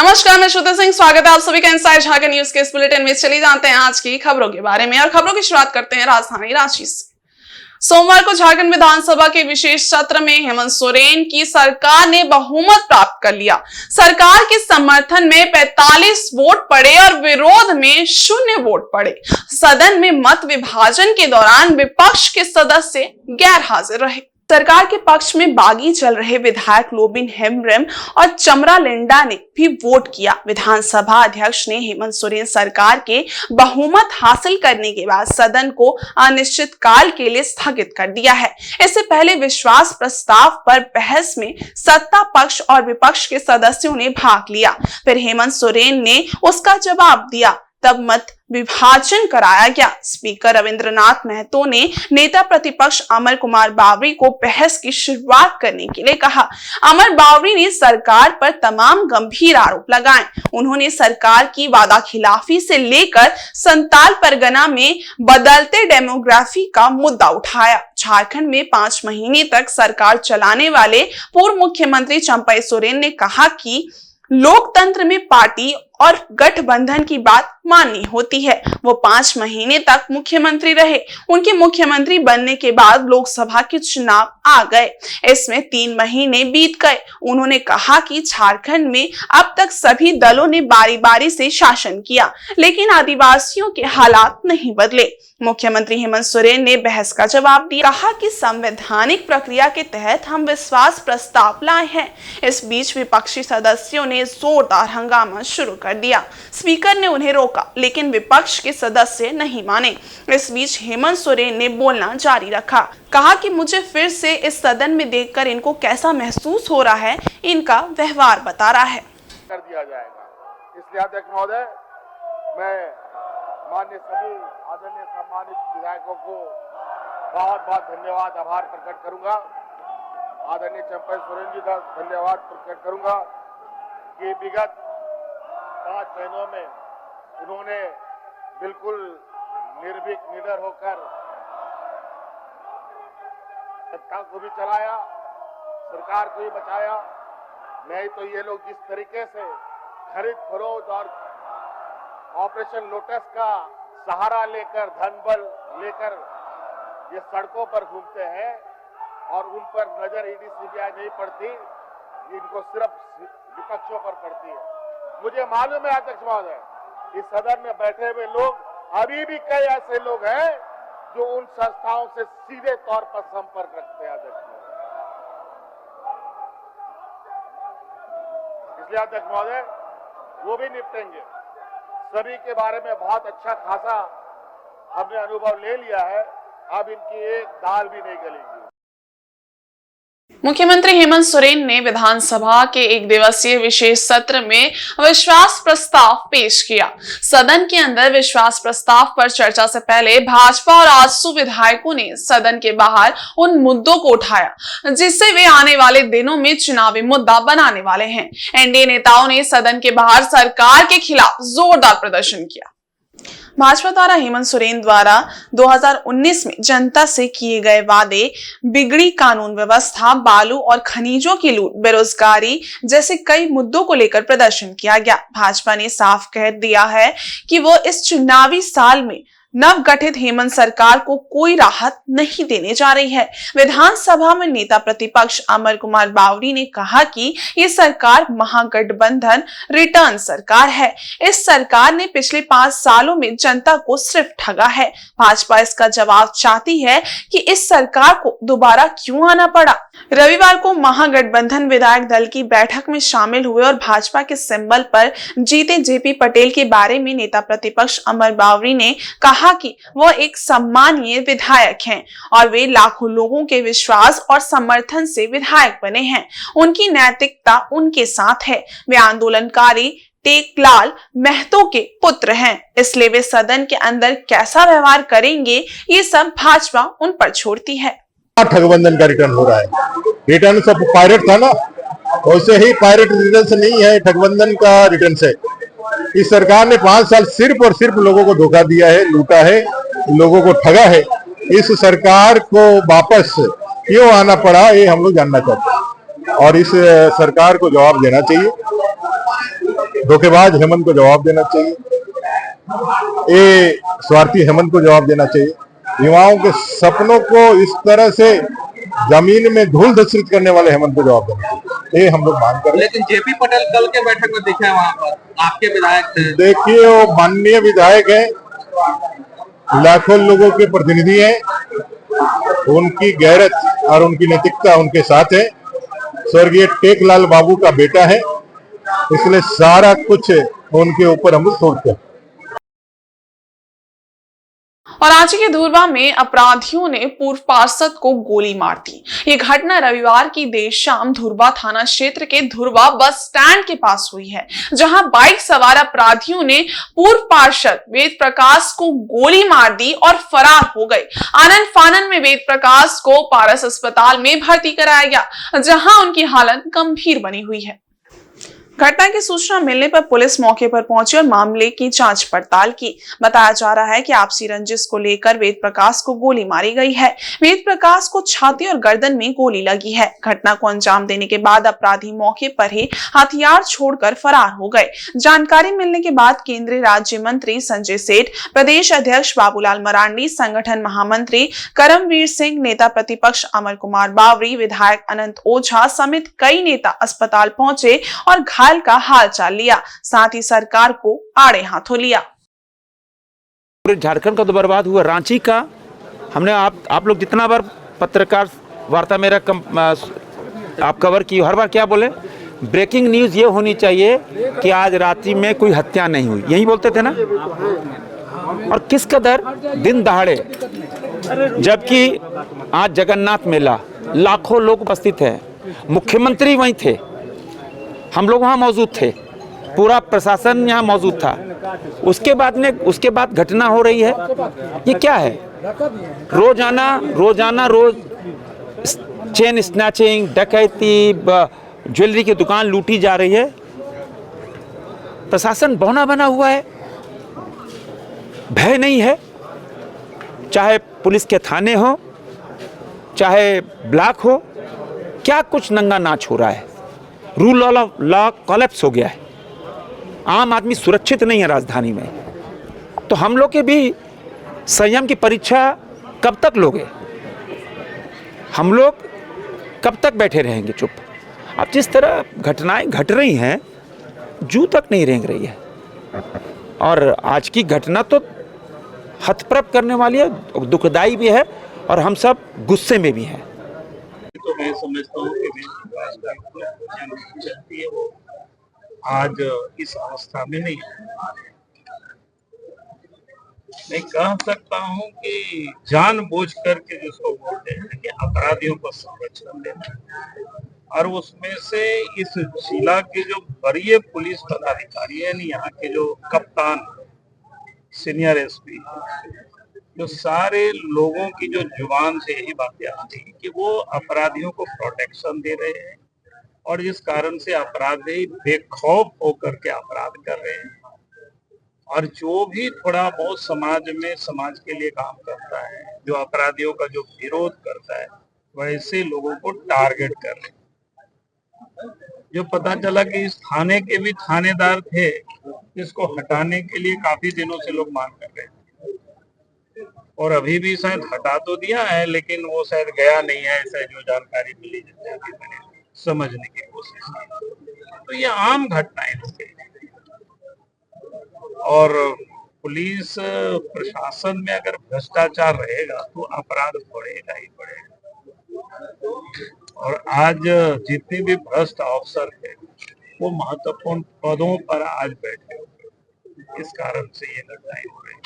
नमस्कार, मैं श्रुति सिंह। स्वागत है आप सभी का इनसाइड झारखंड न्यूज के इस बुलेटिन में। चलिए जानते हैं आज की खबरों के बारे में और खबरों की शुरुआत करते हैं राजधानी रांची से। सोमवार को झारखंड विधानसभा के विशेष सत्र में हेमंत सोरेन की सरकार ने बहुमत प्राप्त कर लिया। सरकार के समर्थन में 45 वोट पड़े और विरोध में 0 वोट पड़े। सदन में मत विभाजन के दौरान विपक्ष के सदस्य गैर हाजिर रहे। सरकार के पक्ष में बागी चल रहे विधायक लोबिन हेम्ब्रम और चमरा लिंडा ने भी वोट किया। विधानसभा अध्यक्ष ने हेमंत सोरेन सरकार के बहुमत हासिल करने के बाद सदन को अनिश्चित काल के लिए स्थगित कर दिया है। इससे पहले विश्वास प्रस्ताव पर बहस में सत्ता पक्ष और विपक्ष के सदस्यों ने भाग लिया। फिर हेमंत सोरेन ने उसका जवाब दिया, तब मत विभाजन कराया गया। स्पीकर रविंद्रनाथ महतो ने नेता प्रतिपक्ष अमर कुमार बावरी को बहस की शुरुआत करने के लिए कहा। अमर बावरी ने सरकार पर तमाम गंभीर आरोप लगाए। उन्होंने सरकार की वादाखिलाफी से लेकर संताल परगना में बदलते डेमोग्राफी का मुद्दा उठाया। झारखंड में 5 महीने तक सरकार चलाने वाले पूर्व मुख्यमंत्री चंपई सोरेन ने कहा कि लोकतंत्र में पार्टी और गठबंधन की बात माननी होती है। वो 5 महीने तक मुख्यमंत्री रहे। उनके मुख्यमंत्री बनने के बाद लोकसभा के चुनाव आ गए। इसमें 3 महीने बीत गए। उन्होंने कहा कि झारखंड में अब तक सभी दलों ने बारी बारी से शासन किया, लेकिन आदिवासियों के हालात नहीं बदले। मुख्यमंत्री हेमंत सोरेन ने बहस का जवाब दिया, कहा कि संवैधानिक प्रक्रिया के तहत हम विश्वास प्रस्ताव लाए हैं। इस बीच विपक्षी सदस्यों ने जोरदार हंगामा शुरू कर दिया। स्पीकर ने उन्हें रोका, लेकिन विपक्ष के सदस्य नहीं माने। इस बीच हेमंत सोरेन ने बोलना जारी रखा। कहा कि मुझे फिर से इस सदन में देखकर इनको कैसा महसूस हो रहा है, इनका व्यवहार बता रहा है। कर दिया जाएगा। इसलिए अध्यक्ष महोदय, मैं माननीय सभी आदरणीय सम्मानित विधायकों को बहुत बहुत धन्यवाद, आभार प्रकट करूंगा। आदरणीय चंपई सोरेन जी का धन्यवाद प्रकट करूंगा कि विगत 5 महीनों में उन्होंने बिल्कुल निर्भीक निडर होकर सत्ता को भी चलाया, सरकार को भी बचाया। नहीं तो ये लोग जिस तरीके से खरीद फरोख्त और ऑपरेशन लोटस का सहारा लेकर, धन बल लेकर ये सड़कों पर घूमते हैं और उन पर नजर ईडी सीबीआई नहीं पड़ती, इनको सिर्फ विपक्षों पर पड़ती है। मुझे मालूम है अध्यक्ष महोदय, इस सदन में बैठे हुए लोग अभी भी कई ऐसे लोग हैं जो उन संस्थाओं से सीधे तौर पर संपर्क रखते हैं अध्यक्ष महोदय। इसलिए अध्यक्ष महोदय, वो भी निपटेंगे। सभी के बारे में बहुत अच्छा खासा हमने अनुभव ले लिया है। अब इनकी एक दाल भी नहीं गलेगी। मुख्यमंत्री हेमंत सोरेन ने विधानसभा के 1 दिवसीय विशेष सत्र में विश्वास प्रस्ताव पेश किया। सदन के अंदर विश्वास प्रस्ताव पर चर्चा से पहले भाजपा और आजसू विधायकों ने सदन के बाहर उन मुद्दों को उठाया जिससे वे आने वाले दिनों में चुनावी मुद्दा बनाने वाले हैं। एनडीए नेताओं ने सदन के बाहर सरकार के खिलाफ जोरदार प्रदर्शन किया। भाजपा द्वारा हेमंत सोरेन द्वारा 2019 में जनता से किए गए वादे, बिगड़ी कानून व्यवस्था, बालू और खनिजों की लूट, बेरोजगारी जैसे कई मुद्दों को लेकर प्रदर्शन किया गया। भाजपा ने साफ कह दिया है कि वो इस चुनावी साल में नवगठित हेमंत सरकार को कोई राहत नहीं देने जा रही है। विधानसभा में नेता प्रतिपक्ष अमर कुमार बावरी ने कहा कि ये सरकार महागठबंधन रिटर्न सरकार है। इस सरकार ने पिछले 5 सालों में जनता को सिर्फ ठगा है। भाजपा इसका जवाब चाहती है कि इस सरकार को दोबारा क्यों आना पड़ा। रविवार को महागठबंधन विधायक दल की बैठक में शामिल हुए और भाजपा के सिंबल पर जीते जेपी पटेल के बारे में नेता प्रतिपक्ष अमर बावरी ने कहा कि वो एक सम्मानीय विधायक हैं और वे लाखों लोगों के विश्वास और समर्थन से विधायक बने हैं। उनकी नैतिकता उनके साथ है। वे आंदोलनकारी टेकलाल महतो के पुत्र हैं, इसलिए वे सदन के अंदर कैसा व्यवहार करेंगे ये सब भाजपा उन पर छोड़ती है। ठगबंधन का रिटर्न हो रहा है। रिटर्न सब पायरेट था ना, वैसे ही पायरेट रिटर्न से नहीं है, ठगबंधन का रिटर्न से। इस सरकार ने 5 साल सिर्फ और सिर्फ लोगों को धोखा दिया है, लूटा है, लोगों को ठगा है। इस सरकार को वापस क्यों आना पड़ा, ये हम लोग जानना चाहते हैं और इस सरकार को जवाब देना चाहिए। धोखेबाज हेमंत को जवाब देना चाहिए, ये स्वार्थी हेमंत को जवाब देना चाहिए। युवाओं के सपनों को इस तरह से जमीन में धूल धूसरित करने वाले हेमंत को जवाब देना चाहिए, ये हम लोग मांग कर रहे हैं। लेकिन जेपी पटेल कल के बैठक में दिखे वहां पर, आपके विधायक थे। देखिए, वो माननीय विधायक है, लाखों लोगों के प्रतिनिधि हैं, उनकी गैरत और उनकी नैतिकता उनके साथ है। स्वर्गीय टेकलाल बाबू का बेटा है, इसलिए सारा कुछ उनके ऊपर हम छोड़ते हैं। और रांची के धुरवा में अपराधियों ने पूर्व पार्षद को गोली मार दी। ये घटना रविवार की देर शाम धुरवा थाना क्षेत्र के धुरवा बस स्टैंड के पास हुई है, जहां बाइक सवार अपराधियों ने पूर्व पार्षद वेद प्रकाश को गोली मार दी और फरार हो गए। आनंद फानन में वेद प्रकाश को पारस अस्पताल में भर्ती कराया गया, जहां उनकी हालत गंभीर बनी हुई है। घटना की सूचना मिलने पर पुलिस मौके पर पहुंची और मामले की जांच पड़ताल की। बताया जा रहा है कि आपसी रंजिश को लेकर वेद प्रकाश को गोली मारी गई है। वेद प्रकाश को छाती और गर्दन में गोली लगी है। घटना को अंजाम देने के बाद अपराधी मौके पर ही हथियार छोड़कर फरार हो गए। जानकारी मिलने के बाद केंद्रीय राज्य मंत्री संजय सेठ, प्रदेश अध्यक्ष बाबूलाल मरांडी, संगठन महामंत्री करमवीर सिंह, नेता प्रतिपक्ष अमर कुमार बावरी, विधायक अनंत ओझा समेत कई नेता अस्पताल पहुंचे और घायल का हालचाल लिया, साथ ही सरकार को आड़े हाथों लिया। पूरे झारखंड का तो बर्बाद हुआ, रांची का हमने आप लोग जितना बार पत्रकार वार्ता मेरा आप कवर की, हर बार क्या बोले, ब्रेकिंग न्यूज़ ये होनी चाहिए कि आज रांची में कोई हत्या नहीं हुई, यही बोलते थे ना। और किस कदर दिन दहाड़े, जबकि आज जगन्नाथ मेला, लाखों लोग उपस्थित हैं, मुख्यमंत्री वहीं थे, हम लोग वहाँ मौजूद थे, पूरा प्रशासन यहाँ मौजूद था। उसके बाद घटना हो रही है। ये क्या है? रोजाना चेन स्नैचिंग, डकैती, ज्वेलरी की दुकान लूटी जा रही है। प्रशासन बौना बना हुआ है, भय नहीं है, चाहे पुलिस के थाने हो, चाहे ब्लॉक हो, क्या कुछ नंगा नाच हो रहा है। रूल ऑफ लॉ कोलैप्स हो गया है, आम आदमी सुरक्षित नहीं है राजधानी में। तो हम लोग के भी संयम की परीक्षा कब तक लोगे? हम लोग कब तक बैठे रहेंगे चुप? अब जिस तरह घटनाएं घट रही हैं, जू तक नहीं रेंग रही है। और आज की घटना तो हतप्रभ करने वाली है, दुखदाई भी है, और हम सब गुस्से में भी हैं। तो मैं समझता हूँ कि वो आज इस अवस्था में नहीं है। मैं कह सकता हूँ कि जानबूझ करके जिसको बोलते हैं कि अपराधियों को संरक्षण देना, और उसमें से इस जिला के जो वरीय पुलिस पदाधिकारी है, यहाँ के जो कप्तान, सीनियर एसपी, जो सारे लोगों की जो जुबान से यही बातें आती है कि वो अपराधियों को प्रोटेक्शन दे रहे हैं, और जिस कारण से अपराधी बेखौफ होकर के अपराध कर रहे हैं। और जो भी थोड़ा बहुत समाज के लिए काम करता है, जो अपराधियों का जो विरोध करता है, वैसे लोगों को टारगेट कर रहे हैं। जो पता चला कि इस थाने के भी थानेदार थे, इसको हटाने के लिए काफी दिनों से लोग मांग कर रहे थे, और अभी भी शायद हटा तो दिया है, लेकिन वो शायद गया नहीं है, ऐसा जो जानकारी मिली, जिससे अभी मैंने समझने की कोशिश की। तो ये आम घटनाएं हो गई, और पुलिस प्रशासन में अगर भ्रष्टाचार रहेगा तो अपराध बढ़ेगा ही बढ़ेगा। और आज जितने भी भ्रष्ट अफसर थे, वो महत्वपूर्ण पदों पर आज बैठे हुए, इस कारण से ये घटनाएं हो रही है।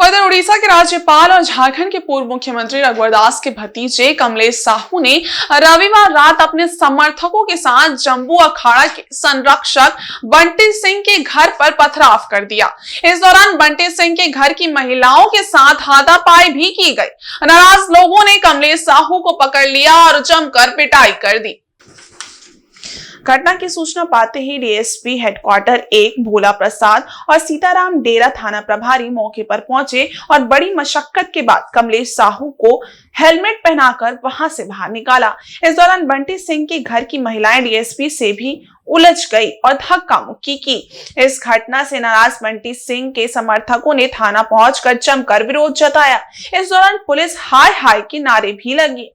और इधर उड़ीसा के राज्यपाल और झारखंड के पूर्व मुख्यमंत्री रघुवर दास के भतीजे कमलेश साहू ने रविवार रात अपने समर्थकों के साथ जम्बू अखाड़ा के संरक्षक बंटी सिंह के घर पर पथराव कर दिया। इस दौरान बंटी सिंह के घर की महिलाओं के साथ हाथापाई भी की गई। नाराज लोगों ने कमलेश साहू को पकड़ लिया और जमकर पिटाई कर दी। घटना की सूचना पाते ही डीएसपी हेडक्वार्टर 1 भोला प्रसाद और सीताराम डेरा थाना प्रभारी मौके पर पहुंचे और बड़ी मशक्कत के बाद कमलेश साहू को हेलमेट पहनाकर वहां से बाहर निकाला। इस दौरान बंटी सिंह के घर की महिलाएं डीएसपी से भी उलझ गई और धक्का मुक्की की। इस घटना से नाराज बंटी सिंह के समर्थकों ने थाना पहुंचकर जमकर विरोध जताया। इस दौरान पुलिस हाय हाय के नारे भी लगे।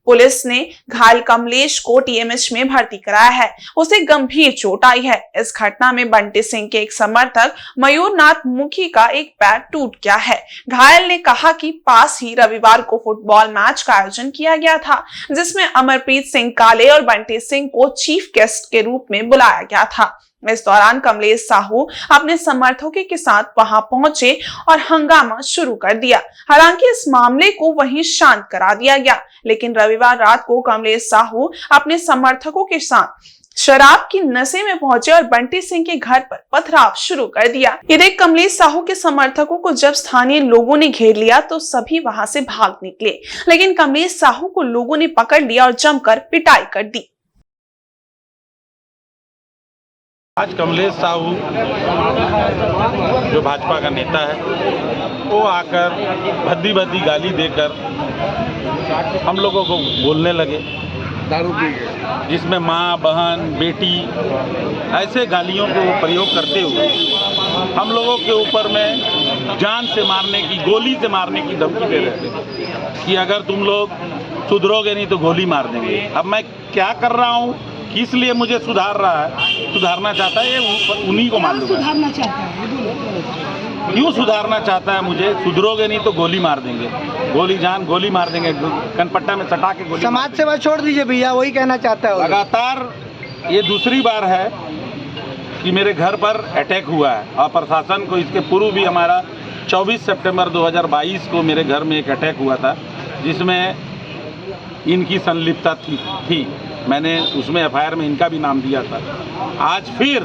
पुलिस ने घायल कमलेश को टीएमएच में भर्ती कराया है, उसे गंभीर चोट आई है। इस घटना में बंटी सिंह के एक समर्थक मयूरनाथ मुखी का एक पैर टूट गया है। घायल ने कहा कि पास ही रविवार को फुटबॉल मैच का आयोजन किया गया था, जिसमें अमरप्रीत सिंह काले और बंटी सिंह को चीफ गेस्ट के रूप में बुलाया गया था। इस दौरान कमलेश साहू अपने समर्थकों के साथ वहां पहुंचे और हंगामा शुरू कर दिया। हालांकि इस मामले को वहीं शांत करा दिया गया, लेकिन रविवार रात को कमलेश साहू अपने समर्थकों के साथ शराब की नशे में पहुंचे और बंटी सिंह के घर पर पथराव शुरू कर दिया। ये देख कमलेश साहू के समर्थकों को जब स्थानीय लोगों ने घेर लिया तो सभी वहां से भाग निकले, लेकिन कमलेश साहू को लोगों ने पकड़ लिया और जमकर पिटाई कर दी। आज कमलेश साहू जो भाजपा का नेता है वो आकर भद्दी भद्दी गाली देकर हम लोगों को बोलने लगे, दारू पी गए, जिसमें माँ, बहन, बेटी ऐसे गालियों को प्रयोग करते हुए हम लोगों के ऊपर में जान से मारने की, गोली से मारने की धमकी दे रहे थे कि अगर तुम लोग सुधरोगे नहीं तो गोली मार देंगे। अब मैं क्या कर रहा हूँ, किस लिए मुझे सुधारना चाहता है, ये उन्हीं को मालूम है। सुधारना चाहता है, क्यों सुधारना चाहता है मुझे? सुधरोगे नहीं तो गोली मार देंगे, गोली मार देंगे, कनपट्टा में सटा के गोली। समाज सेवा छोड़ दीजिए भैया, वही कहना चाहता है। लगातार ये दूसरी बार है कि मेरे घर पर अटैक हुआ है और प्रशासन को इसके पूर्व भी हमारा 24 सितंबर 2022 को मेरे घर में एक अटैक हुआ था, जिसमें इनकी संलिप्तता थी। मैंने उसमें एफआईआर में इनका भी नाम दिया था। आज फिर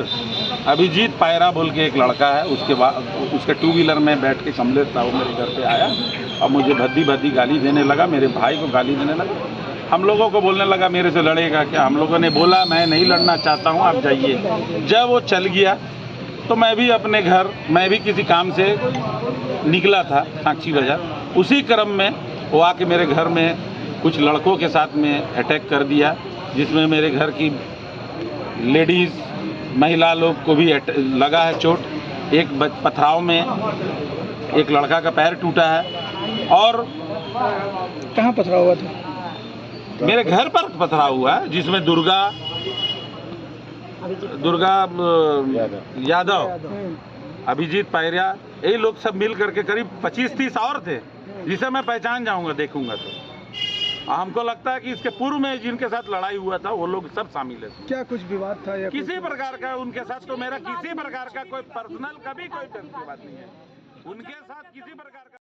अभिजीत पायरा बोल के एक लड़का है, उसके टू व्हीलर में बैठ के कमलेश साहू मेरे घर पे आया और मुझे भद्दी गाली देने लगा, मेरे भाई को गाली देने लगा, हम लोगों को बोलने लगा मेरे से लड़ेगा क्या। हम लोगों ने बोला मैं नहीं लड़ना चाहता हूँ, आप जाइए। जब वो चल गया तो मैं भी अपने घर, मैं भी किसी काम से निकला था साक्षी बाजार, उसी क्रम में वो आके मेरे घर में कुछ लड़कों के साथ में अटैक कर दिया, जिसमें मेरे घर की लेडीज़, महिला लोग को भी लगा है चोट। एक पथराव में एक लड़का का पैर टूटा है। और कहाँ पथराव हुआ था? मेरे घर पर पथराव हुआ है, जिसमें दुर्गा यादव, अभिजीत पायरा, ये लोग सब मिल करके करीब 25-30 और थे, जिसे मैं पहचान जाऊंगा देखूंगा तो। हमको लगता है कि इसके पूर्व में जिनके साथ लड़ाई हुआ था वो लोग सब शामिल है। क्या कुछ विवाद था या किसी प्रकार का उनके साथ? तो मेरा किसी प्रकार का कोई पर्सनल कभी कोई विवाद नहीं है उनके साथ, किसी प्रकार का।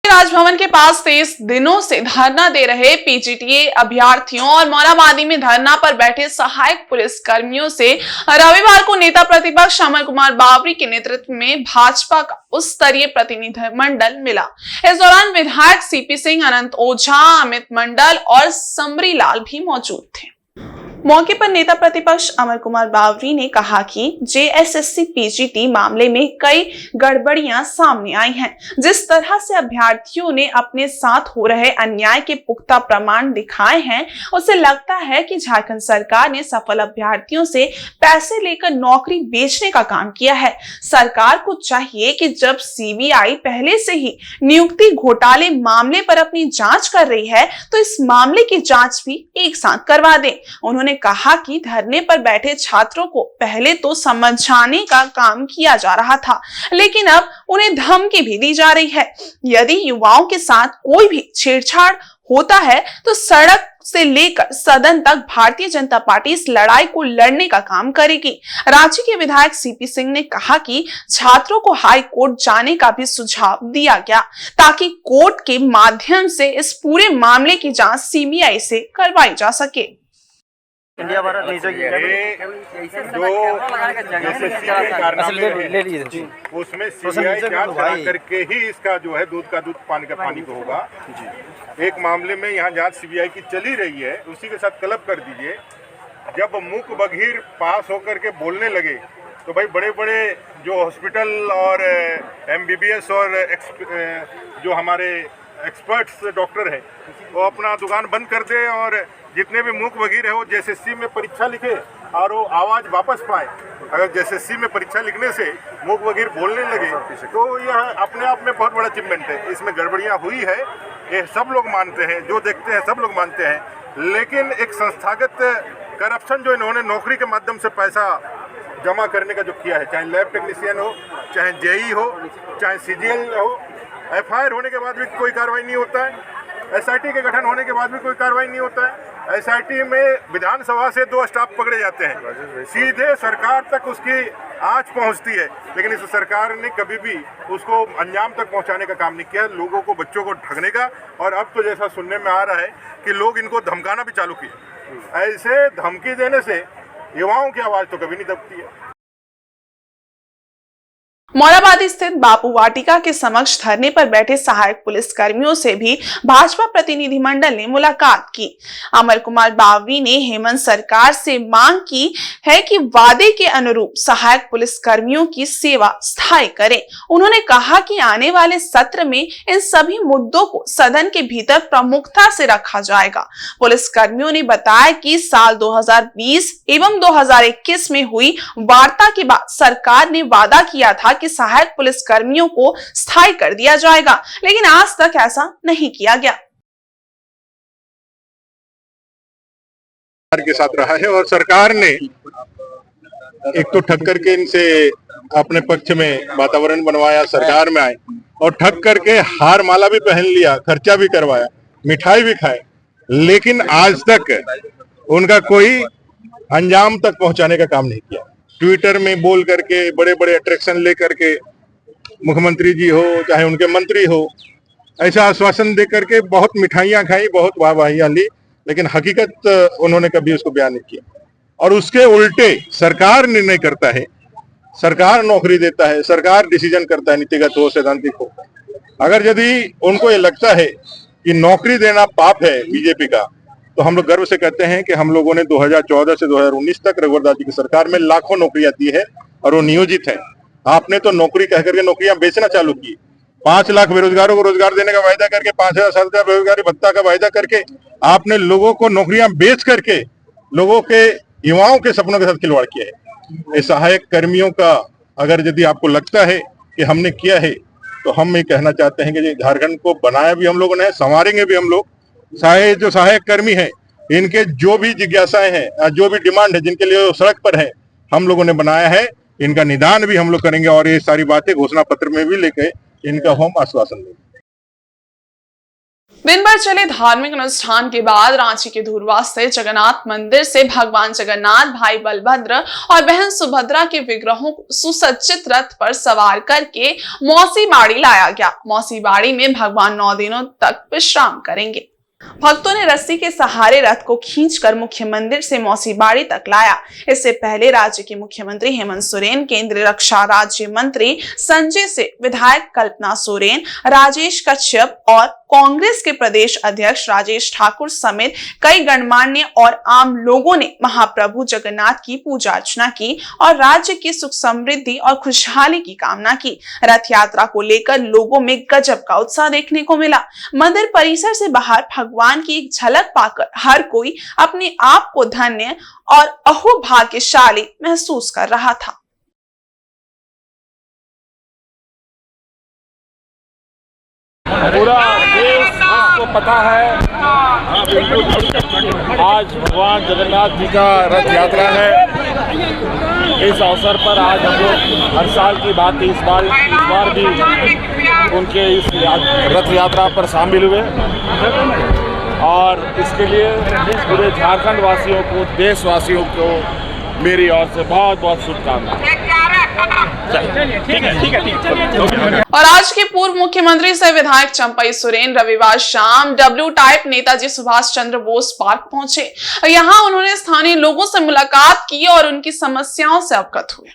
राजभवन के पास 23 दिनों से धरना दे रहे पीजीटीए अभ्यर्थियों और मोरहाबादी में धरना पर बैठे सहायक पुलिस कर्मियों से रविवार को नेता प्रतिपक्ष अमर कुमार बावरी के नेतृत्व में भाजपा का उच्च स्तरीय प्रतिनिधिमंडल मिला। इस दौरान विधायक सीपी सिंह, अनंत ओझा, अमित मंडल और समरी लाल भी मौजूद थे। मौके पर नेता प्रतिपक्ष अमर कुमार बावरी ने कहा कि जेएसएससी पीजीटी मामले में कई गड़बड़ियां सामने आई हैं। जिस तरह से अभ्यर्थियों ने अपने साथ हो रहे अन्याय के पुख्ता प्रमाण दिखाए हैं, उससे लगता है कि झारखंड सरकार ने सफल अभ्यर्थियों से पैसे लेकर नौकरी बेचने का काम किया है। सरकार को चाहिए कि जब सीबीआई पहले से ही नियुक्ति घोटाले मामले पर अपनी जांच कर रही है तो इस मामले की जांच भी एक साथ करवा दे। उन्होंने कहा कि धरने पर बैठे छात्रों को पहले तो समझाने का काम किया जा रहा था, लेकिन अब उन्हें धमकी भी दी जा रही है। यदि युवाओं के साथ कोई भी छेड़छाड़ होता है तो सड़क से लेकर सदन तक भारतीय जनता पार्टी इस लड़ाई को लड़ने का काम करेगी। रांची के विधायक सीपी सिंह ने कहा कि छात्रों को हाई कोर्ट जाने का भी सुझाव दिया गया ताकि कोर्ट के माध्यम से इस पूरे मामले की जांच सीबीआई से करवाई जा सके। इंडिया भारत उसमें सीबीआई जांच करा करके ही इसका जो है दूध का दूध, पानी का पानी को होगा। एक मामले में यहाँ जांच सीबीआई की चली रही है, उसी के साथ क्लब कर दीजिए। जब मूक बधिर पास होकर के बोलने लगे तो भाई बड़े बड़े जो हॉस्पिटल और एमबीबीएस और जो हमारे एक्सपर्ट्स डॉक्टर है वो अपना दुकान बंद कर दे और जितने भी मूक बधिर है वो जेएसएससी में परीक्षा लिखे और वो आवाज वापस पाए। अगर जेएसएससी में परीक्षा लिखने से मूक बधिर बोलने लगे तो यह अपने आप में बहुत बड़ा अचीवमेंट है। इसमें गड़बड़ियां हुई है ये सब लोग मानते हैं, जो देखते हैं सब लोग मानते हैं, लेकिन एक संस्थागत करप्शन जो इन्होंने नौकरी के माध्यम से पैसा जमा करने का जो किया है, चाहे लैब टेक्नीशियन हो, चाहे जेई हो, चाहे सीजीएल हो, एफआईआर होने के बाद भी कोई कार्रवाई नहीं होता है, एसआईटी के गठन होने के बाद भी कोई कार्रवाई नहीं होता है। एसआईटी में विधानसभा से 2 स्टाफ पकड़े जाते हैं, सीधे सरकार तक उसकी आंच पहुंचती है, लेकिन इस सरकार ने कभी भी उसको अंजाम तक पहुंचाने का काम नहीं किया, लोगों को, बच्चों को ठगने का। और अब तो जैसा सुनने में आ रहा है कि लोग इनको धमकाना भी चालू किए। ऐसे धमकी देने से युवाओं की आवाज तो कभी नहीं दबती है। मोराबादी स्थित बापू वाटिका के समक्ष धरने पर बैठे सहायक पुलिस कर्मियों से भी भाजपा प्रतिनिधिमंडल ने मुलाकात की। अमर कुमार बावरी ने हेमंत सरकार से मांग की है कि वादे के अनुरूप सहायक पुलिस कर्मियों की सेवा स्थायी करें। उन्होंने कहा कि आने वाले सत्र में इन सभी मुद्दों को सदन के भीतर प्रमुखता से रखा जाएगा। पुलिस कर्मियों ने बताया कि साल 2020 एवं 2021 में हुई वार्ता के बाद सरकार ने वादा किया था कि सहायक पुलिस कर्मियों को स्थायी कर दिया जाएगा, लेकिन आज तक ऐसा नहीं किया गया। के साथ रहा है और सरकार ने एक तो ठग करके इनसे अपने पक्ष में वातावरण बनवाया, सरकार में आए और ठग करके हार माला भी पहन लिया, खर्चा भी करवाया, मिठाई भी खाए, लेकिन आज तक उनका कोई अंजाम तक पहुंचाने का काम नहीं किया। ट्विटर में बोल करके, बड़े बड़े अट्रैक्शन लेकर के, मुख्यमंत्री जी हो चाहे उनके मंत्री हो, ऐसा आश्वासन दे करके बहुत मिठाइयां खाई, बहुत वाहवाहियां ली, लेकिन हकीकत उन्होंने कभी उसको बयान नहीं किया। और उसके उल्टे सरकार निर्णय करता है, सरकार नौकरी देता है, सरकार डिसीजन करता है, नीतिगत हो सैद्धांतिक हो। अगर यदि उनको ये लगता है कि नौकरी देना पाप है बीजेपी का, तो हम लोग गर्व से कहते हैं कि हम लोगों ने 2014 से 2019 तक रघुवर दास जी की सरकार में लाखों नौकरियां दी है और वो नियोजित है। आपने तो नौकरी कह करके नौकरियां बेचना चालू की। 5 लाख बेरोजगारों को रोजगार देने का वायदा करके, 5,000 का बेरोजगारी भत्ता का वायदा करके आपने लोगों को नौकरियां बेच करके लोगों के, युवाओं के सपनों के साथ खिलवाड़ किया है। इस सहायक कर्मियों का अगर यदि आपको लगता है कि हमने किया है, तो हम ये कहना चाहते हैं कि झारखंड को बनाया भी हम लोगों ने, संवारेंगे भी हम लोग। जो सहायक कर्मी हैं, इनके जो भी जिज्ञासाएं हैं, जो भी डिमांड है, जिनके लिए सड़क पर है, हम लोगों ने बनाया है, इनका निदान भी हम लोग करेंगे और ये सारी बातें घोषणा पत्र में भी लेके इनका हम आश्वासन देंगे। दिन भर चले धार्मिक अनुष्ठान के बाद रांची के धुरवा स्थित जगन्नाथ मंदिर से भगवान जगन्नाथ, भाई बलभद्र और बहन सुभद्रा के विग्रहों को सुसज्जित रथ पर सवार करके मौसी बाड़ी लाया गया। मौसी बाड़ी में भगवान 9 दिनों तक विश्राम करेंगे। भक्तों ने रस्सी के सहारे रथ को खींचकर मुख्य मंदिर से मौसी बाड़ी तक लाया। इससे पहले राज्य के मुख्यमंत्री हेमंत सोरेन, केंद्रीय रक्षा राज्य मंत्री संजय सिंह, विधायक कल्पना सोरेन, राजेश कश्यप और कांग्रेस के प्रदेश अध्यक्ष राजेश ठाकुर समेत कई गणमान्य और आम लोगों ने महाप्रभु जगन्नाथ की पूजा अर्चना की और राज्य की सुख समृद्धि और खुशहाली की कामना की। रथ यात्रा को लेकर लोगों में गजब का उत्साह देखने को मिला। मंदिर परिसर से बाहर भगवान की एक झलक पाकर हर कोई अपने आप को धन्य और अहोभाग्यशाली महसूस कर रहा था। पूरा देश को पता है आज भगवान जगन्नाथ जी का रथ यात्रा है। इस अवसर पर आज हम लोग हर साल की बात इस बार भी उनके इस रथ यात्रा पर शामिल हुए और इसके लिए पूरे झारखंड वासियों को, देशवासियों को मेरी ओर से बहुत बहुत शुभकामनाएं। और आज के पूर्व मुख्यमंत्री से विधायक चंपई सोरेन रविवार शाम W type Netaji Subhash Chandra Bose park पहुंचे। यहां उन्होंने स्थानीय लोगों से मुलाकात की और उनकी समस्याओं से अवगत हुए।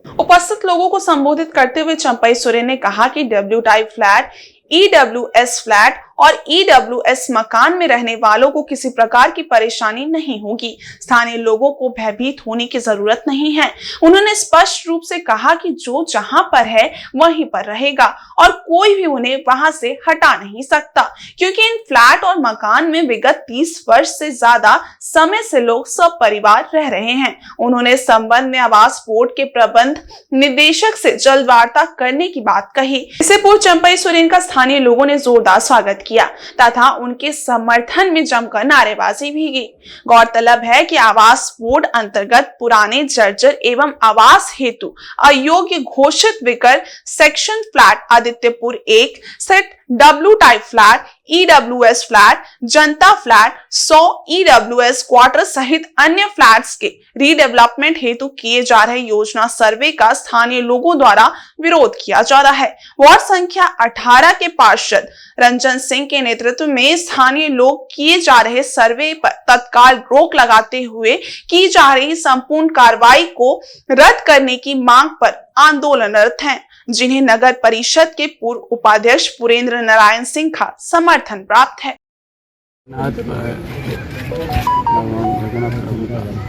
उपस्थित लोगों को संबोधित करते हुए चंपई सोरेन ने कहा कि W type flat, EWS flat और ईडब्ल्यूएस मकान में रहने वालों को किसी प्रकार की परेशानी नहीं होगी। स्थानीय लोगों को भयभीत होने की जरूरत नहीं है। उन्होंने स्पष्ट रूप से कहा कि जो जहां पर है वहीं पर रहेगा और कोई भी उन्हें वहां से हटा नहीं सकता, क्योंकि इन फ्लैट और मकान में विगत 30 वर्ष से ज्यादा समय से लोग सब परिवार रह रहे हैं। उन्होंने संबंध में आवास बोर्ड के प्रबंध निदेशक से जल्द वार्ता करने की बात कही। इससे पूर्व चंपई सोरेन का स्थानीय लोगों ने जोरदार स्वागत किया तथा उनके समर्थन में जमकर नारेबाजी भी की। गौरतलब है कि आवास बोर्ड अंतर्गत पुराने जर्जर एवं आवास हेतु अयोग्य घोषित vicar section flat Adityapur 1 set W type flat, EWS flat, जनता फ्लैट, 100 ईडब्ल्यूएस क्वार्टर सहित अन्य फ्लैट्स के रीडेवलपमेंट हेतु किए जा रहे योजना सर्वे का स्थानीय लोगों द्वारा विरोध किया जा रहा है। वार्ड संख्या 18 के पार्षद रंजन सिंह के नेतृत्व में स्थानीय लोग किए जा रहे सर्वे पर तत्काल रोक लगाते हुए की जा रही संपूर्ण कार्रवाई को रद्द करने की मांग पर आंदोलनरत हैं, जिन्हें नगर परिषद के पूर्व उपाध्यक्ष पुरेंद्र नारायण सिंह का समर्थन प्राप्त है।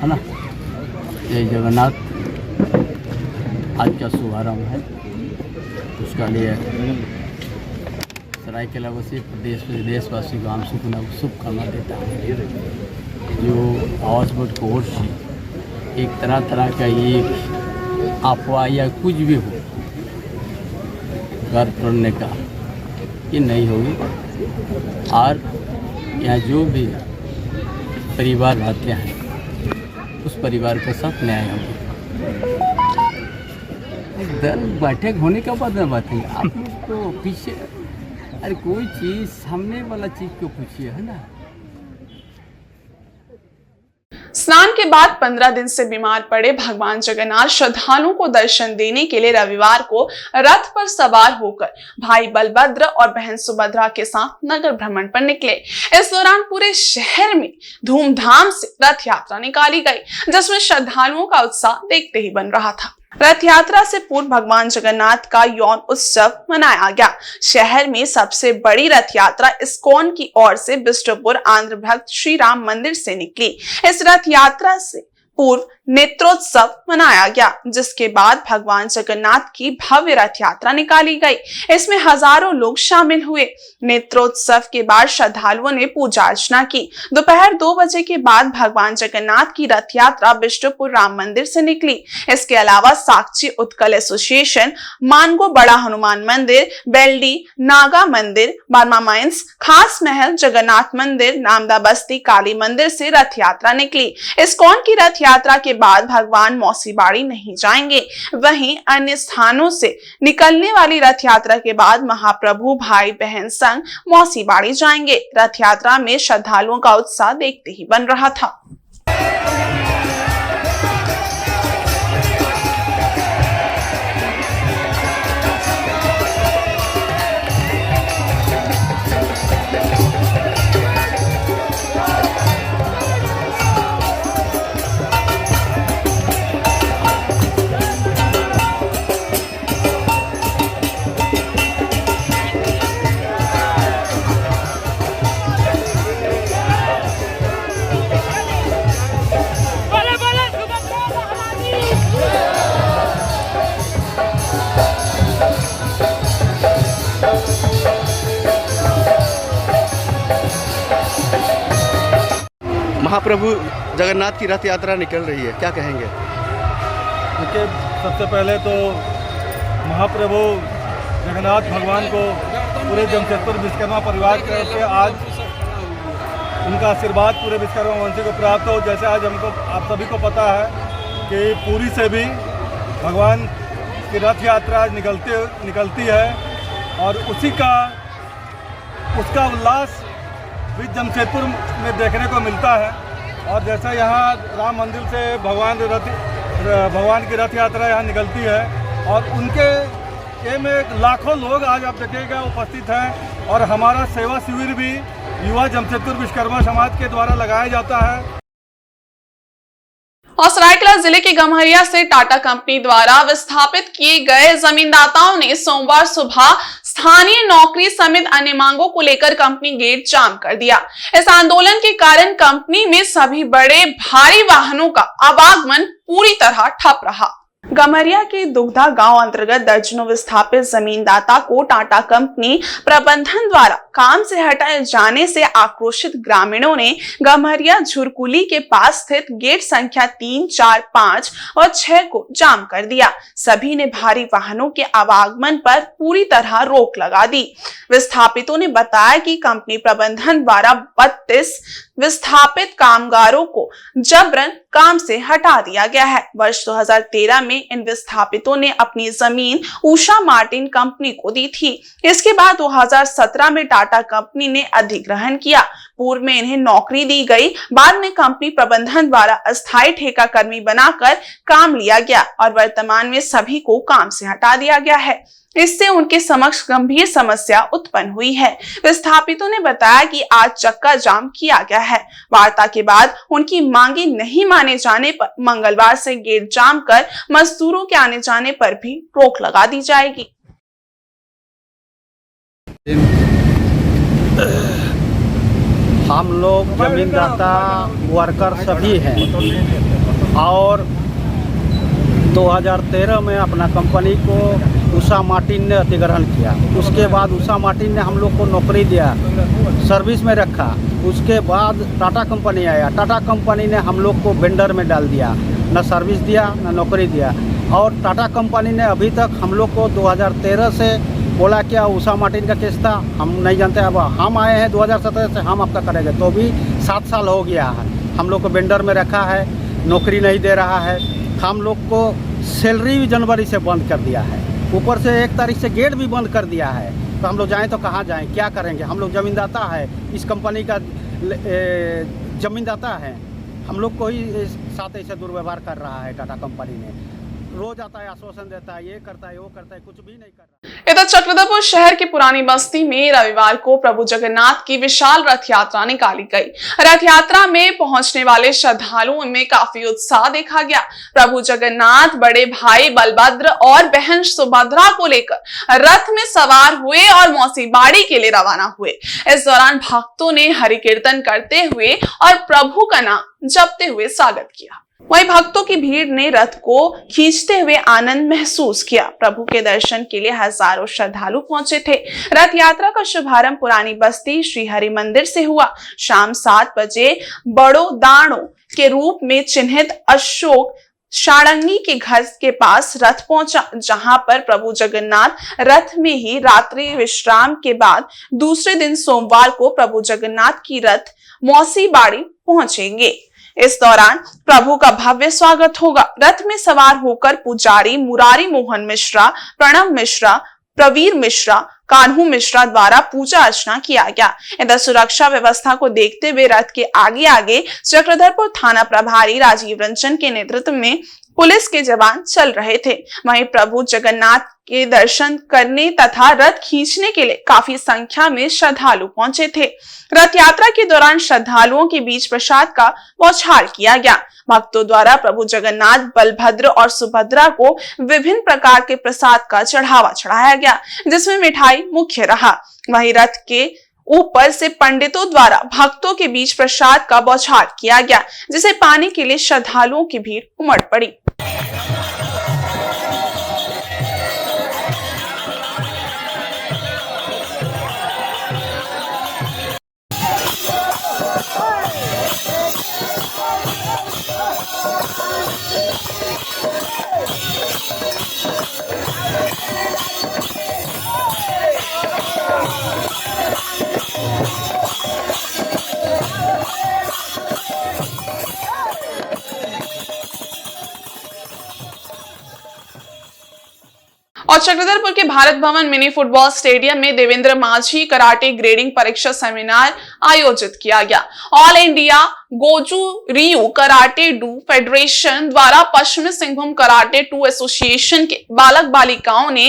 है ना, जय जगन्नाथ आज का शुभारंभ है। उसका लिए सरायकेला वासी प्रदेश देशवासी को हम शुभकामना देता है। जो आवास बोर्ड को ओर से एक तरह का ये अफवाह या कुछ भी हो घर तोड़ने का ये नहीं होगी, और यहाँ जो भी परिवार रहते हैं उस परिवार के साथ न्याय होगा। दल बैठक होने के बाद में बात है, आप लोग तो पीछे अरे कोई चीज़ सामने वाला चीज़ को पूछिए, है ना। स्नान के बाद 15 दिन से बीमार पड़े भगवान जगन्नाथ श्रद्धालुओं को दर्शन देने के लिए रविवार को रथ पर सवार होकर भाई बलभद्र और बहन सुभद्रा के साथ नगर भ्रमण पर निकले। इस दौरान पूरे शहर में धूमधाम से रथ यात्रा निकाली गई, जिसमें श्रद्धालुओं का उत्साह देखते ही बन रहा था। रथ यात्रा से पूर्व भगवान जगन्नाथ का यौन उत्सव मनाया गया। शहर में सबसे बड़ी रथ यात्रा इस्कॉन की ओर से बिष्टुपुर आंध्र भक्त श्री राम मंदिर से निकली। इस रथ यात्रा से पूर्व नेत्रोत्सव मनाया गया, जिसके बाद भगवान जगन्नाथ की भव्य रथ यात्रा निकाली गई। इसमें हजारों लोग शामिल हुए। नेत्रोत्सव के बाद श्रद्धालुओं ने पूजा अर्चना की। दोपहर 2 बजे के बाद भगवान जगन्नाथ की रथ यात्रा बिष्टुपुर राम मंदिर से निकली। इसके अलावा साक्षी उत्कल एसोसिएशन, मानगो बड़ा हनुमान मंदिर, बेल्डी नागा मंदिर, बर्मा माइंस, खास महल, जगन्नाथ मंदिर, नामदा बस्ती काली मंदिर से रथ यात्रा निकली। इस्कॉन की रथ यात्रा के बाद भगवान मौसीबाड़ी नहीं जाएंगे। वहीं अन्य स्थानों से निकलने वाली रथ यात्रा के बाद महाप्रभु भाई बहन संग मौसीबाड़ी जाएंगे। रथ यात्रा में श्रद्धालुओं का उत्साह देखते ही बन रहा था। महाप्रभु जगन्नाथ की रथ यात्रा निकल रही है, क्या कहेंगे? देखिए, सबसे पहले तो महाप्रभु जगन्नाथ भगवान को पूरे जमशेदपुर विश्वकर्मा परिवार की तरफ से आज उनका आशीर्वाद पूरे विश्वकर्मा वंशी को प्राप्त हो। जैसे आज हमको आप सभी को पता है कि पुरी से भी भगवान की रथ यात्रा आज निकलती है और उसका उल्लास भी जमशेदपुर में देखने को मिलता है। और जैसा यहाँ राम मंदिर से भगवान की रथ यात्रा यहाँ निकलती है और उनके ये में लाखों लोग आज आप देखिएगा उपस्थित हैं। और हमारा सेवा शिविर भी युवा जमशेदपुर विश्वकर्मा समाज के द्वारा लगाया जाता है। और सरायकेला जिले के गम्हरिया से टाटा कंपनी द्वारा विस्थापित किए गए जमींदाताओं ने सोमवार सुबह स्थानीय नौकरी समेत अन्य मांगों को लेकर कंपनी गेट जाम कर दिया। इस आंदोलन के कारण कंपनी में सभी बड़े भारी वाहनों का आवागमन पूरी तरह ठप रहा। गम्हरिया के दुग्धा गांव अंतर्गत दर्जनों विस्थापित जमीनदाता को टाटा कंपनी प्रबंधन द्वारा काम से हटाए जाने से आक्रोशित ग्रामीणों ने गम्हरिया झुरकुली के पास स्थित गेट संख्या 3, 4, 5 और 6 को जाम कर दिया। सभी ने भारी वाहनों के आवागमन पर पूरी तरह रोक लगा दी। विस्थापितों ने बताया कि कंपनी प्रबंधन द्वारा 32 विस्थापित कामगारों को जबरन काम से हटा दिया गया है। वर्ष 2013 में इन विस्थापितों ने अपनी जमीन उषा मार्टिन कंपनी को दी थी। इसके बाद 2017 में टाटा कंपनी ने अधिग्रहण किया। पूर्व में इन्हें नौकरी दी गई, बाद में कंपनी प्रबंधन द्वारा अस्थायी ठेका कर्मी बनाकर काम लिया गया और वर्तमान में सभी को काम से हटा दिया गया है। इससे उनके समक्ष गंभीर समस्या उत्पन्न हुई है। विस्थापितों ने बताया कि आज चक्का जाम किया गया है। वार्ता के बाद उनकी मांगे नहीं माने जाने पर मंगलवार से गेट जाम कर मजदूरों के आने जाने पर भी रोक लगा दी जाएगी। हम लोग जमींदाता वर्कर सभी हैं और 2013 में अपना कंपनी को उषा मार्टिन ने अधिग्रहण किया। उसके बाद उषा मार्टिन ने हम लोग को नौकरी दिया, सर्विस में रखा। उसके बाद टाटा कंपनी आया। टाटा कंपनी ने हम लोग को वेंडर में डाल दिया, न सर्विस दिया न नौकरी दिया। और टाटा कंपनी ने अभी तक हम लोग को 2013 से बोला क्या उषा मार्टिन का केस था, हम नहीं जानते। अब हम आए हैं 2017 से, हम आपका करेंगे, तो भी 7 साल हो गया है। हम लोग को वेंडर में रखा है, नौकरी नहीं दे रहा है। हम लोग को सैलरी भी जनवरी से बंद कर दिया है, ऊपर से 1 तारीख से गेट भी बंद कर दिया है। तो हम लोग जाएं तो कहाँ जाएं, क्या करेंगे? हम लोग जमींदाता है, इस कंपनी का जमींदाता है। हम लोग को ही साथ ऐसे दुर्व्यवहार कर रहा है टाटा कंपनी ने। रोज आता है, आश्वासन देता है, ये करता है वो करता है, कुछ भी नहीं कर रहा। इधर चक्रधरपुर शहर की पुरानी बस्ती में रविवार को प्रभु जगन्नाथ की विशाल रथ यात्रा निकाली गई। रथ यात्रा में पहुंचने वाले श्रद्धालुओं में काफी उत्साह देखा गया। प्रभु जगन्नाथ बड़े भाई बलभद्र और बहन सुभद्रा को लेकर रथ में सवार हुए और मौसी बाड़ी के लिए रवाना हुए। इस दौरान भक्तों ने हरि कीर्तन करते हुए और प्रभु का नाम जपते हुए स्वागत किया। वहीं भक्तों की भीड़ ने रथ को खींचते हुए आनंद महसूस किया। प्रभु के दर्शन के लिए हजारों श्रद्धालु पहुंचे थे। रथ यात्रा का शुभारंभ पुरानी बस्ती श्री हरि मंदिर से हुआ। शाम 7 बजे बड़ो दाणो के रूप में चिन्हित अशोक शाड़ंगी के घर के पास रथ पहुंचा, जहां पर प्रभु जगन्नाथ रथ में ही रात्रि विश्राम के बाद दूसरे दिन सोमवार को प्रभु जगन्नाथ की रथ मौसी बाड़ी पहुंचेंगे। इस दौरान प्रभु का भव्य स्वागत होगा। रथ में सवार होकर पुजारी मुरारी मोहन मिश्रा, प्रणव मिश्रा, प्रवीर मिश्रा, कान्हू मिश्रा द्वारा पूजा अर्चना किया गया। इधर सुरक्षा व्यवस्था को देखते हुए रथ के आगे आगे चक्रधरपुर थाना प्रभारी राजीव रंजन के नेतृत्व में पुलिस के जवान चल रहे थे। वहीं प्रभु जगन्नाथ के दर्शन करने तथा रथ खींचने के लिए काफी संख्या में श्रद्धालु पहुंचे थे। रथ यात्रा के दौरान श्रद्धालुओं के बीच प्रसाद का बौछार किया गया। भक्तों द्वारा प्रभु जगन्नाथ, बलभद्र और सुभद्रा को विभिन्न प्रकार के प्रसाद का चढ़ावा चढ़ाया गया, जिसमें मिठाई मुख्य रहा। वहीं रथ के ऊपर से पंडितों द्वारा भक्तों के बीच प्रसाद का बौछार किया गया, जिसे पाने के लिए श्रद्धालुओं की भीड़ उमड़ पड़ी। और चक्रधरपुर के Bharat Bhavan mini football stadium में देवेंद्र माझी कराटे ग्रेडिंग परीक्षा सेमिनार आयोजित किया गया। All India Goju Ryu karate do federation द्वारा पश्चिमी सिंहभूम कराटे 2 एसोसिएशन के बालक बालिकाओं ने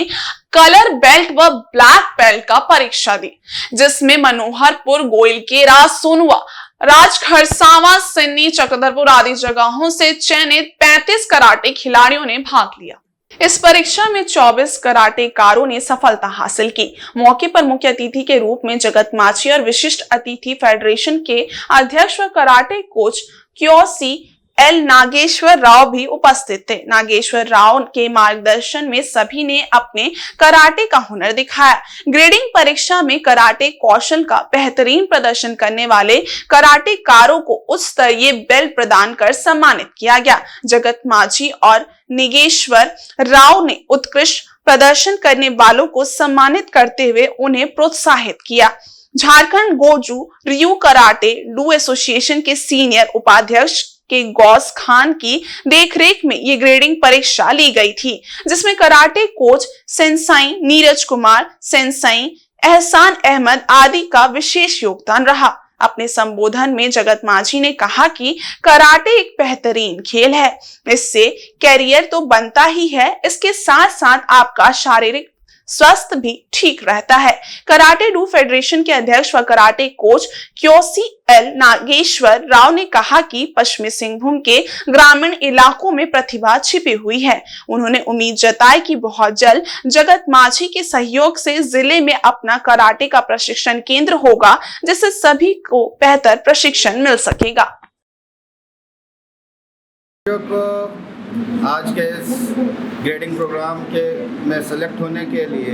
कलर बेल्ट व ब्लैक बेल्ट का परीक्षा दी, जिसमें मनोहरपुर, गोइलकेरा, सोनुआ, राजखरसावा, सिन्नी, चक्रधरपुर आदि जगहों से चयनित 35 कराटे खिलाड़ियों ने भाग लिया। इस परीक्षा में 24 कराटेकारों ने सफलता हासिल की। मौके पर मुख्य अतिथि के रूप में जगत मांझी और विशिष्ट अतिथि फेडरेशन के अध्यक्ष व karate coach Kyoshi L Nageswara Rao भी उपस्थित थे। नागेश्वर राव के मार्गदर्शन में सभी ने अपने कराटे का हुनर दिखाया। ग्रेडिंग परीक्षा में कराटे कौशल का बेहतरीन प्रदर्शन करने वाले कराटेकारों को उच्च स्तरीय बेल्ट प्रदान कर सम्मानित किया गया। जगत मांझी और नागेश्वर राव ने उत्कृष्ट प्रदर्शन करने वालों को सम्मानित करते हुए उन्हें प्रोत्साहित किया। Jharkhand गोजू Ryu karate do association के सीनियर उपाध्यक्ष के गौस खान की देखरेख में ये ग्रेडिंग परीक्षा ली गई थी, जिसमें karate coach Sensei Neeraj Kumar, Sensei एहसान अहमद आदि का विशेष योगदान रहा। अपने संबोधन में जगत मांझी ने कहा कि कराटे एक बेहतरीन खेल है, इससे कैरियर तो बनता ही है, इसके साथ साथ आपका शारीरिक स्वास्थ्य भी ठीक रहता है। कराटे डू फेडरेशन के अध्यक्ष व karate coach Kyoshi L Nageswara Rao ने कहा कि पश्चिमी सिंहभूम के ग्रामीण इलाकों में प्रतिभा छिपी हुई है। उन्होंने उम्मीद जताई कि बहुत जल्द जगत मांझी के सहयोग से जिले में अपना कराटे का प्रशिक्षण केंद्र होगा, जिससे सभी को बेहतर प्रशिक्षण मिल सकेगा। आज के इस ग्रेडिंग प्रोग्राम के में सेलेक्ट होने के लिए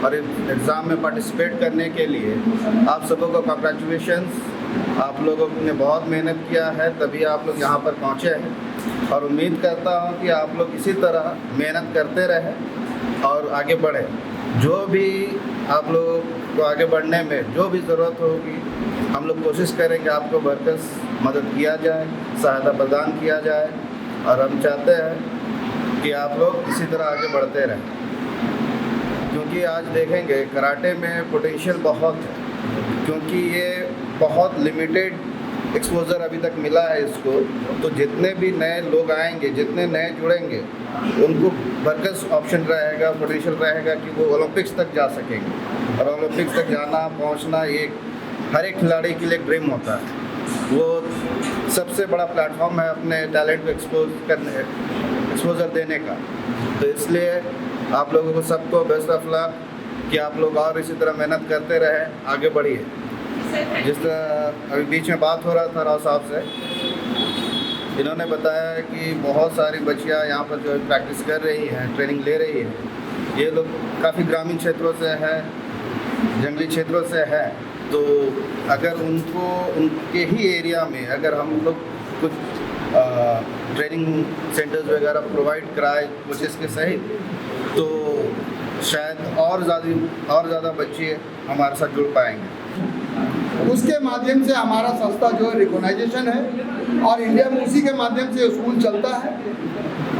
और एग्ज़ाम में पार्टिसिपेट करने के लिए आप सबों को कांग्रेचुलेशंस। आप लोगों ने बहुत मेहनत किया है, तभी आप लोग यहाँ पर पहुँचे हैं और उम्मीद करता हूँ कि आप लोग इसी तरह मेहनत करते रहें और आगे बढ़ें। जो भी आप लोगों को आगे बढ़ने में जो भी ज़रूरत होगी, हम लोग कोशिश करें कि आपको भरकस मदद किया जाए, सहायता प्रदान किया जाए और हम चाहते हैं कि आप लोग इसी तरह आगे बढ़ते रहें, क्योंकि आज देखेंगे कराटे में पोटेंशियल बहुत है, क्योंकि ये बहुत लिमिटेड एक्सपोजर अभी तक मिला है इसको। तो जितने भी नए लोग आएंगे, जितने नए जुड़ेंगे, उनको भरकस ऑप्शन रहेगा, पोटेंशियल रहेगा कि वो ओलंपिक्स तक जा सकेंगे। और ओलंपिक्स तक जाना पहुंचना एक हर एक खिलाड़ी के लिए ड्रीम होता है। वो सबसे बड़ा प्लेटफॉर्म है अपने टैलेंट को एक्सपोजर देने का। तो इसलिए आप लोगों को सबको बेस्ट ऑफ लक कि आप लोग और इसी तरह मेहनत करते रहें, आगे बढ़िए। जिस तरह अभी बीच में बात हो रहा था राव साहब से, इन्होंने बताया कि बहुत सारी बच्चियाँ यहाँ पर जो प्रैक्टिस कर रही हैं, ट्रेनिंग ले रही हैं, ये लोग काफ़ी ग्रामीण क्षेत्रों से हैं, जंगली क्षेत्रों से हैं। तो अगर उनको उनके ही एरिया में अगर हम लोग कुछ ट्रेनिंग सेंटर्स वगैरह प्रोवाइड कराए कोचेस के सहित, तो शायद और ज़्यादा बच्चे हमारे साथ जुड़ पाएंगे। उसके माध्यम से हमारा संस्था जो है रिकॉग्नाइजेशन है और इंडिया में उसी के माध्यम से स्कूल चलता है।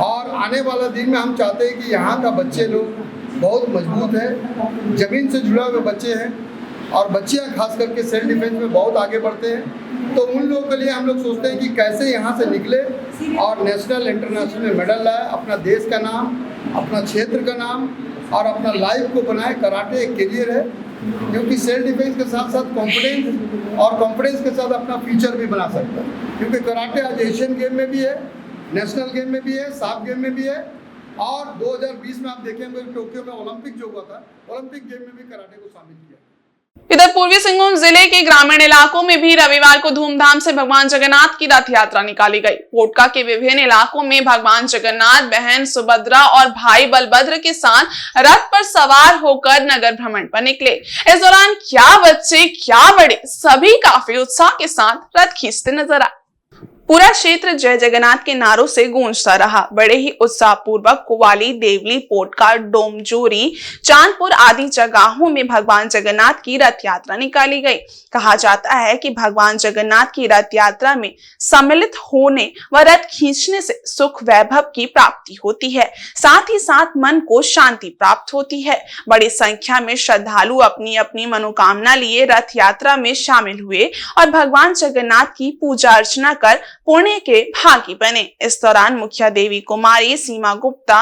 और आने वाला दिन में हम चाहते हैं कि यहाँ का बच्चे लोग बहुत मजबूत है, ज़मीन से जुड़े हुए बच्चे हैं और बच्चियाँ खास करके सेल्फ डिफेंस में बहुत आगे बढ़ते हैं। तो उन लोगों के लिए हम लोग सोचते हैं कि कैसे यहाँ से निकले और नेशनल इंटरनेशनल में मेडल लाए, अपना देश का नाम, अपना क्षेत्र का नाम और अपना लाइफ को बनाए। कराटे एक करियर है, क्योंकि सेल्फ डिफेंस के साथ साथ कॉन्फिडेंस और कॉन्फिडेंस के साथ अपना फ्यूचर भी बना सकता है। क्योंकि कराटे आज एशियन गेम में भी है, नेशनल गेम में भी है, साफ गेम में भी है और 2020 में आप देखेंगे टोक्यो में ओलंपिक जो हुआ था, ओलंपिक गेम में भी कराटे को शामिल किया। इधर पूर्वी सिंहभूम जिले के ग्रामीण इलाकों में भी रविवार को धूमधाम से भगवान जगन्नाथ की रथ यात्रा निकाली गई। पोटका के विभिन्न इलाकों में भगवान जगन्नाथ, बहन सुभद्रा और भाई बलभद्र के साथ रथ पर सवार होकर नगर भ्रमण पर निकले। इस दौरान क्या बच्चे क्या बड़े, सभी काफी उत्साह के साथ रथ खींचते नजर आए। पूरा क्षेत्र जय जगन्नाथ के नारों से गूंजता रहा। बड़े ही उत्साह पूर्वक कुवाली, देवली, पोटका, डोमजोरी, चांदपुर आदि जगहों में भगवान जगन्नाथ की रथ यात्रा निकाली गई। कहा जाता है कि भगवान जगन्नाथ की रथ यात्रा में सम्मिलित होने व रथ खींचने से सुख वैभव की प्राप्ति होती है, साथ ही साथ मन को शांति प्राप्त होती है। बड़ी संख्या में श्रद्धालु अपनी अपनी मनोकामना लिए रथ यात्रा में शामिल हुए और भगवान जगन्नाथ की पूजा अर्चना कर पुण्य के भागी बने। इस दौरान मुखिया देवी कुमारी, सीमा गुप्ता,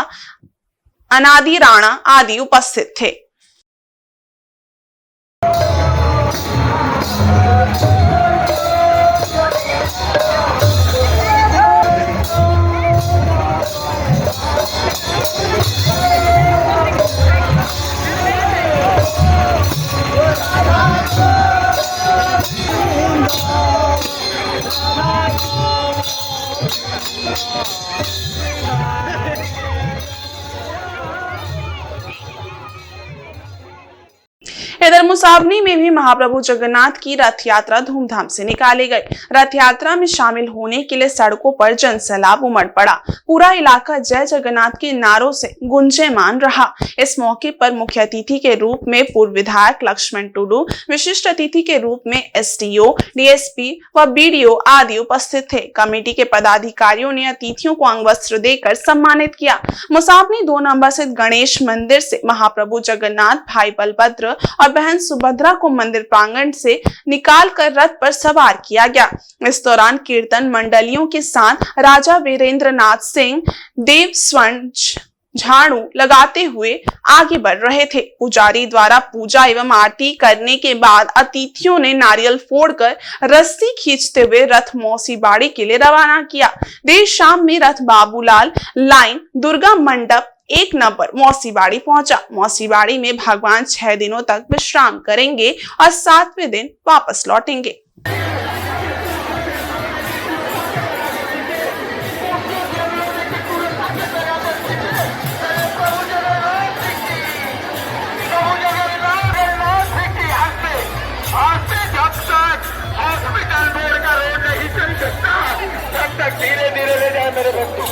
अनादि राणा आदि उपस्थित थे। इधर मुसाबनी में भी महाप्रभु जगन्नाथ की रथ यात्रा धूमधाम से निकाली गई। रथ यात्रा में शामिल होने के लिए सड़कों पर जनसैलाब उमड़ पड़ा। पूरा इलाका जय जगन्नाथ के नारों से गुंजेमान रहा। इस मौके पर मुख्य अतिथि के रूप में पूर्व विधायक लक्ष्मण टुडू, विशिष्ट अतिथि के रूप में एसडीओ, डीएसपी व बीडीओ आदि उपस्थित थे। कमेटी के पदाधिकारियों ने अतिथियों को अंग वस्त्र देकर सम्मानित किया। मुसाबनी 2 नंबर स्थित गणेश मंदिर से महाप्रभु जगन्नाथ, भाई बलभद्र और बहन सुभद्रा को मंदिर प्रांगण से निकाल कर रथ पर सवार किया गया। इस दौरान कीर्तन मंडलियों के साथ राजा वीरेंद्रनाथ सिंह देव स्वर्ण झाड़ू लगाते हुए आगे बढ़ रहे थे। पुजारी द्वारा पूजा एवं आरती करने के बाद अतिथियों ने नारियल फोड़कर रस्सी खींचते हुए रथ मौसी बाड़ी के लिए रवाना किया। देर शाम में रथ बाबूलाल लाइन दुर्गा मंडप 1 नंबर मौसी बाड़ी पहुंचा। मौसी बाड़ी में भगवान 6 दिनों तक विश्राम करेंगे और 7वें दिन वापस लौटेंगे। धीरे धीरे ले जाए मेरे बच्चे,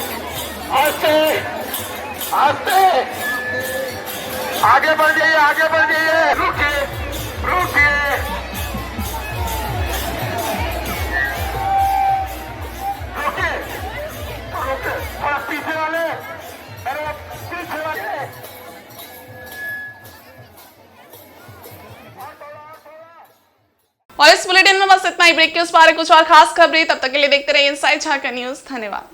आस्ते आस्ते आगे बढ़ जाइए, आगे बढ़ जाइए। रुकिए रुकिए रुकिए रुकिए, थोड़ा पीछे वाले, मेरे पीछे वाले। और इस बुलेटिन में बस इतना ही। ब्रेक के उस पार कुछ और खास खबरें, तब तक के लिए देखते रहिए इनसाइड झारखंड न्यूज। धन्यवाद।